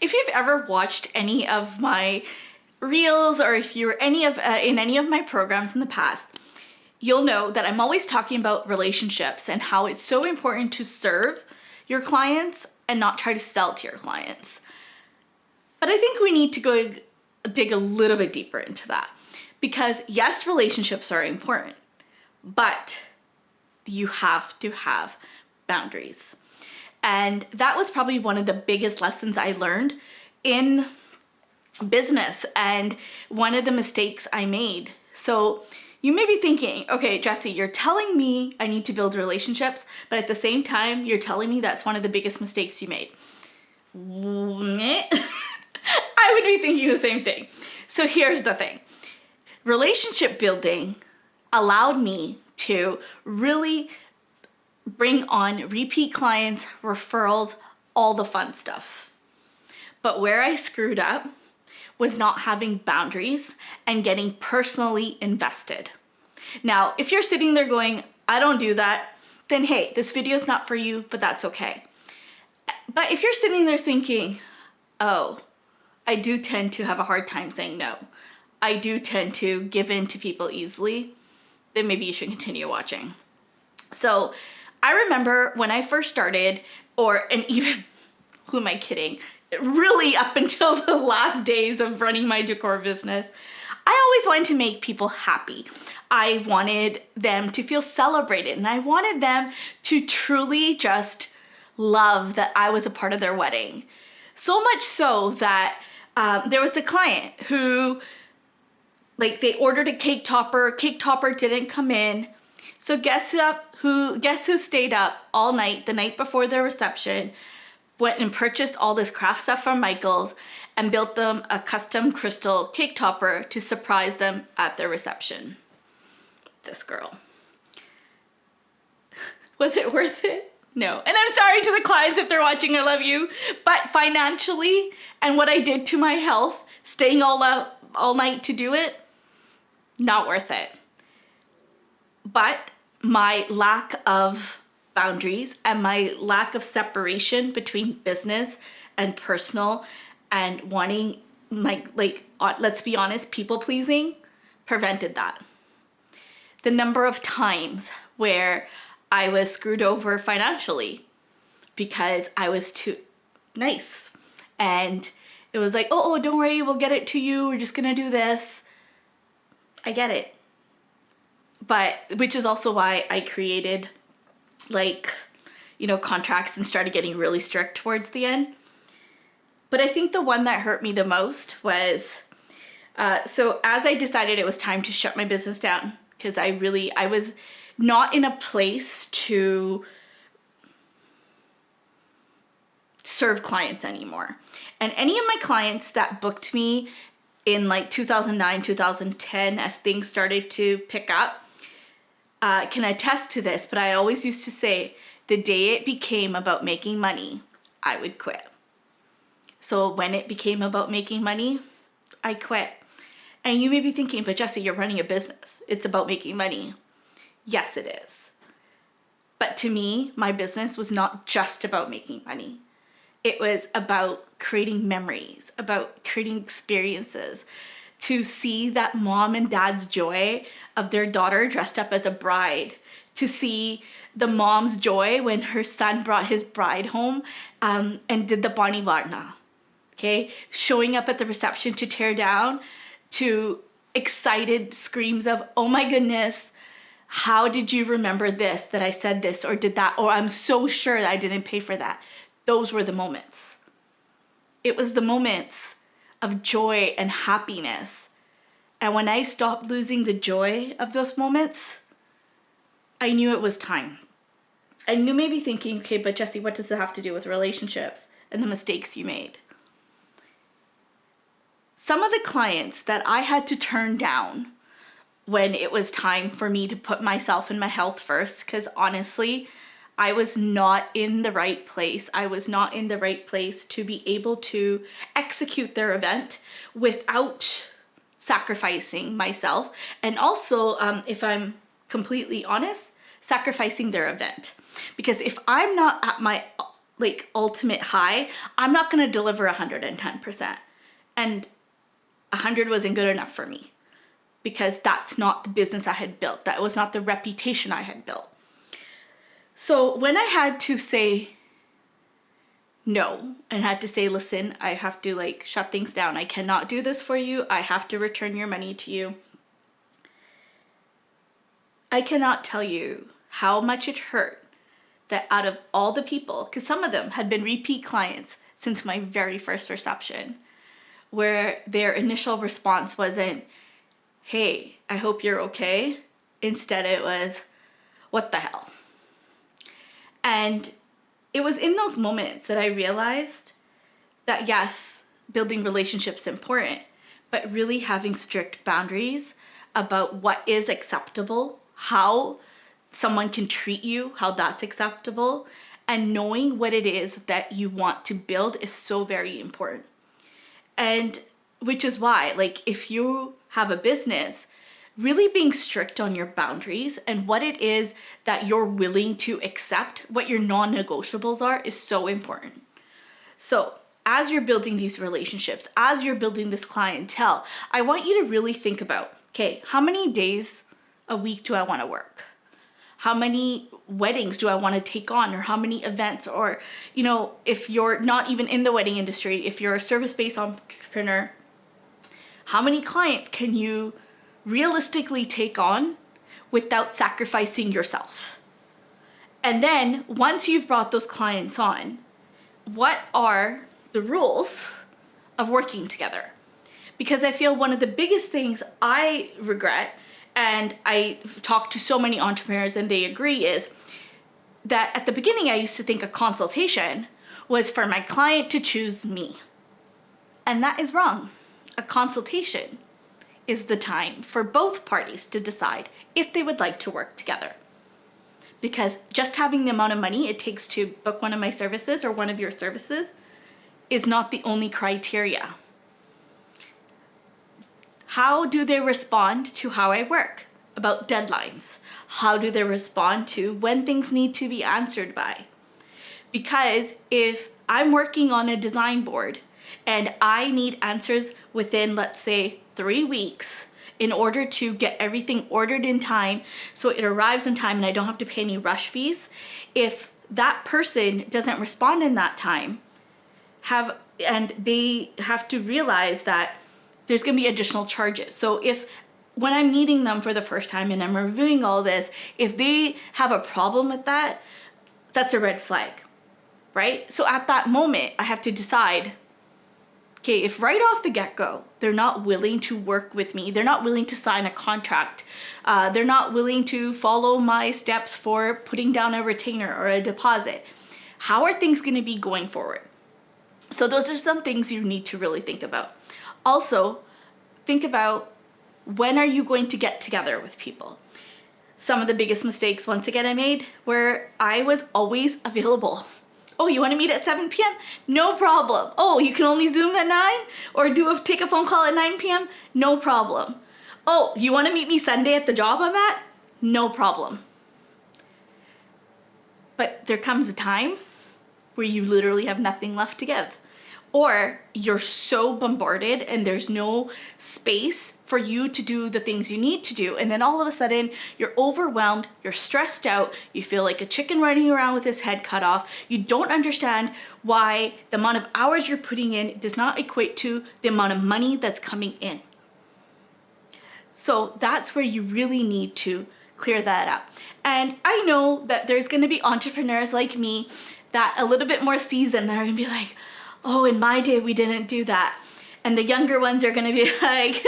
If you've ever watched any of my reels, or if you were in any of my programs in the past, you'll know that I'm always talking about relationships and how it's so important to serve your clients and not try to sell to your clients. But I think we need to go dig a little bit deeper into that, because yes, relationships are important, but you have to have boundaries. And that was probably one of the biggest lessons I learned in business, and one of the mistakes I made. So you may be thinking, okay, Jessie, you're telling me I need to build relationships, but at the same time, you're telling me that's one of the biggest mistakes you made. I would be thinking the same thing. So here's the thing. Relationship building allowed me to really bring on repeat clients, referrals, all the fun stuff. But where I screwed up was not having boundaries and getting personally invested. Now, if you're sitting there going, I don't do that, then hey, this video is not for you, but that's okay. But if you're sitting there thinking, oh, I do tend to have a hard time saying no, I do tend to give in to people easily, then maybe you should continue watching. So I remember when I first started, and even, who am I kidding? Really up until the last days of running my decor business, I always wanted to make people happy. I wanted them to feel celebrated, and I wanted them to truly just love that I was a part of their wedding. So much so that there was a client who, they ordered a cake topper didn't come in. So guess who stayed up all night, the night before their reception, went and purchased all this craft stuff from Michael's and built them a custom crystal cake topper to surprise them at their reception. This girl. Was it worth it? No. And I'm sorry to the clients if they're watching, I love you. But financially, and what I did to my health, staying all night to do it, not worth it. But my lack of boundaries and my lack of separation between business and personal, and wanting, let's be honest, people pleasing, prevented that. The number of times where I was screwed over financially because I was too nice, and it was like, oh, don't worry, we'll get it to you, we're just gonna do this. I get it. But, which is also why I created contracts and started getting really strict towards the end. But I think the one that hurt me the most was, so as I decided it was time to shut my business down, because I was not in a place to serve clients anymore. And any of my clients that booked me in 2009, 2010, as things started to pick up, can attest to this, but I always used to say, the day it became about making money, I would quit. So when it became about making money, I quit. And you may be thinking, but Jessie, you're running a business. It's about making money. Yes, it is. But to me, my business was not just about making money. It was about creating memories, about creating experiences, to see that mom and dad's joy of their daughter dressed up as a bride, to see the mom's joy when her son brought his bride home and did the Bani Varna, okay? Showing up at the reception to tear down, to excited screams of, oh my goodness, how did you remember this, that I said this or did that, or I'm so sure that I didn't pay for that. Those were the moments. It was the moments of joy and happiness. And when I stopped losing the joy of those moments, I knew it was time. And you may be thinking, okay, but Jessie, what does that have to do with relationships and the mistakes you made? Some of the clients that I had to turn down when it was time for me to put myself and my health first, because honestly, I was not in the right place. I was not in the right place to be able to execute their event without sacrificing myself. And also, if I'm completely honest, sacrificing their event. Because if I'm not at my like ultimate high, I'm not going to deliver 110%. And 100 wasn't good enough for me, because that's not the business I had built. That was not the reputation I had built. So when I had to say no and had to say, listen, I have to like shut things down. I cannot do this for you. I have to return your money to you. I cannot tell you how much it hurt that out of all the people, because some of them had been repeat clients since my very first reception, where their initial response wasn't, hey, I hope you're okay. Instead it was, what the hell? And it was in those moments that I realized that yes, building relationships is important, but really having strict boundaries about what is acceptable, how someone can treat you, how that's acceptable, and knowing what it is that you want to build is so very important. And which is why, like, if you have a business, really being strict on your boundaries and what it is that you're willing to accept, what your non-negotiables are, is so important. So as you're building these relationships, as you're building this clientele, I want you to really think about, okay, how many days a week do I want to work? How many weddings do I want to take on, or how many events? Or, you know, if you're not even in the wedding industry, if you're a service-based entrepreneur, how many clients can you realistically take on without sacrificing yourself? And then once you've brought those clients on, what are the rules of working together? Because I feel one of the biggest things I regret, and I talk to so many entrepreneurs and they agree, is that at the beginning I used to think a consultation was for my client to choose me. And that is wrong. A consultation is the time for both parties to decide if they would like to work together. Because just having the amount of money it takes to book one of my services or one of your services is not the only criteria. How do they respond to how I work? About deadlines? How do they respond to when things need to be answered by? Because if I'm working on a design board and I need answers within, let's say, 3 weeks in order to get everything ordered in time so it arrives in time and I don't have to pay any rush fees, if that person doesn't respond in that time, and they have to realize that there's going to be additional charges. So if when I'm meeting them for the first time and I'm reviewing all this, if they have a problem with that, that's a red flag, right? So at that moment, I have to decide, okay, if right off the get-go, they're not willing to work with me, they're not willing to sign a contract, they're not willing to follow my steps for putting down a retainer or a deposit, how are things going to be going forward? So those are some things you need to really think about. Also, think about, when are you going to get together with people? Some of the biggest mistakes, once again, I made where I was always available. Oh, you want to meet at 7 p.m.? No problem. Oh, you can only Zoom at 9 or take a phone call at 9 p.m.? No problem. Oh, you want to meet me Sunday at the job I'm at? No problem. But there comes a time where you literally have nothing left to give. Or you're so bombarded and there's no space for you to do the things you need to do. And then all of a sudden you're overwhelmed, you're stressed out, you feel like a chicken running around with his head cut off. You don't understand why the amount of hours you're putting in does not equate to the amount of money that's coming in. So that's where you really need to clear that up. And I know that there's going to be entrepreneurs like me that a little bit more seasoned that are going to be like, oh, in my day, we didn't do that. And the younger ones are going to be like,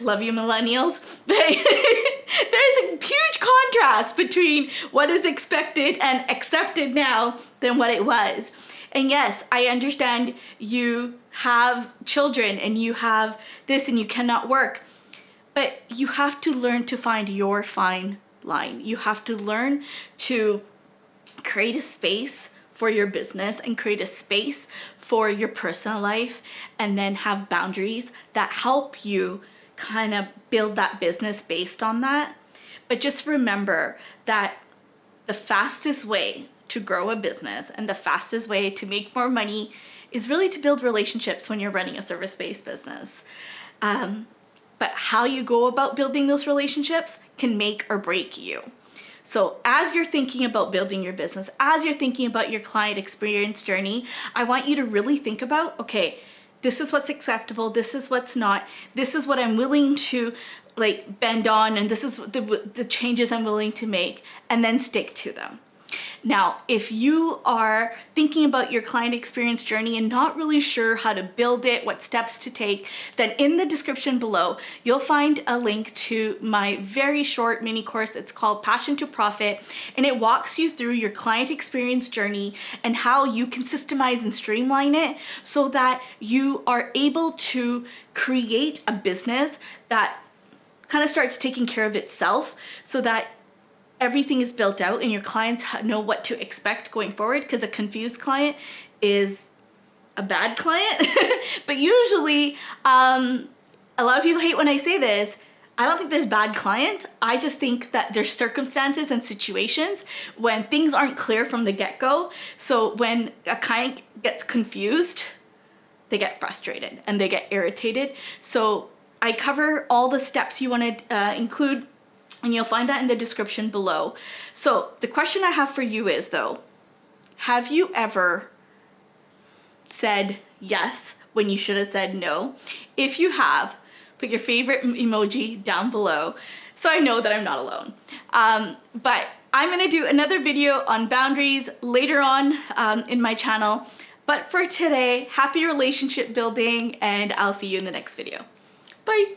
love you, millennials. But there's a huge contrast between what is expected and accepted now than what it was. And yes, I understand you have children and you have this and you cannot work. But you have to learn to find your fine line. You have to learn to create a space for your business and create a space for your personal life, and then have boundaries that help you kind of build that business based on that. But just remember that the fastest way to grow a business and the fastest way to make more money is really to build relationships when you're running a service-based business. But how you go about building those relationships can make or break you. So as you're thinking about building your business, as you're thinking about your client experience journey, I want you to really think about, okay, this is what's acceptable, this is what's not, this is what I'm willing to like bend on, and this is the changes I'm willing to make, and then stick to them. Now, if you are thinking about your client experience journey and not really sure how to build it, what steps to take, then in the description below, you'll find a link to my very short mini course. It's called Passion to Profit, and it walks you through your client experience journey and how you can systemize and streamline it so that you are able to create a business that kind of starts taking care of itself, so that everything is built out and your clients know what to expect going forward, because a confused client is a bad client. But usually, a lot of people hate when I say this. I don't think there's bad clients. I just think that there's circumstances and situations when things aren't clear from the get-go. So when a client gets confused, they get frustrated and they get irritated. So I cover all the steps you want to include, and you'll find that in the description below. So the question I have for you is, though, have you ever said yes when you should have said no? If you have, put your favorite emoji down below so I know that I'm not alone. But I'm gonna do another video on boundaries later on in my channel. But for today, happy relationship building, and I'll see you in the next video. Bye.